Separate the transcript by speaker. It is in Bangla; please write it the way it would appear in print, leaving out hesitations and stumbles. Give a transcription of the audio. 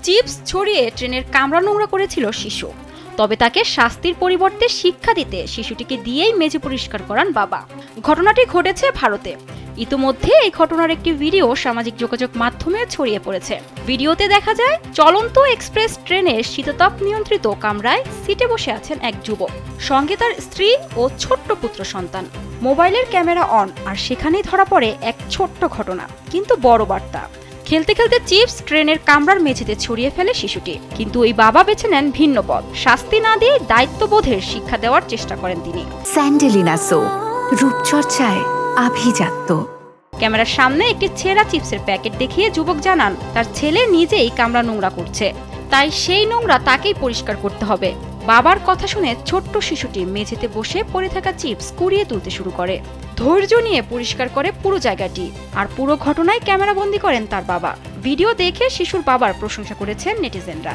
Speaker 1: চিপস ছড়িয়ে ট্রেনের কামরা নোংরা করেছিল শিশু। তবে তাকে শাস্তির পরিবর্তে শিক্ষা দিতে শিশুটিকে দিয়েই মেঝে পরিষ্কার করান বাবা। ঘটনাটি ঘটেছে ভারতে। ইতিমধ্যে এই ঘটনার একটি ভিডিও সামাজিক যোগাযোগ মাধ্যমে ছড়িয়ে পড়েছে। ভিডিওতে দেখা যায় চলন্ত এক্সপ্রেস ট্রেনের শীতাতপ নিয়ন্ত্রিত কামরায় সিটে বসে আছেন এক যুবক, সঙ্গে তার স্ত্রী ও ছোট্ট পুত্র সন্তান। মোবাইলের ক্যামেরা অন, আর সেখানেই ধরা পড়ে এক ছোট্ট ঘটনা, কিন্তু বড় বার্তা। খেলতে খেলতে চিপস ট্রেনের কামরার মেঝেতে ছড়িয়ে ফেলে শিশুটি, কিন্তু ওই বাবা বেছে নেন ভিন্ন পথ। শাস্তি না দিয়ে দায়িত্ববোধের শিক্ষা দেওয়ার চেষ্টা করেন তিনি।
Speaker 2: স্যান্ডেলিনা সো, রূপচর্চায় আভিজাত্য।
Speaker 1: ক্যামেরার সামনে একটি ছেঁড়া চিপসের প্যাকেট দেখিয়ে যুবক জানান তার ছেলে নিজেই কামরা নোংরা করছে, তাই সেই নোংরা তাকেই পরিষ্কার করতে হবে। বাবার কথা শুনে ছোট্ট শিশুটি মেঝেতে বসে পড়ে থাকা চিপস কুড়িয়ে তুলতে শুরু করে। ধৈর্য নিয়ে পরিষ্কার করে পুরো জায়গাটি, আর পুরো ঘটনায় ক্যামেরাবন্দি করেন তার বাবা। ভিডিও দেখে শিশুর বাবার প্রশংসা করেছেন নেটিজেনরা।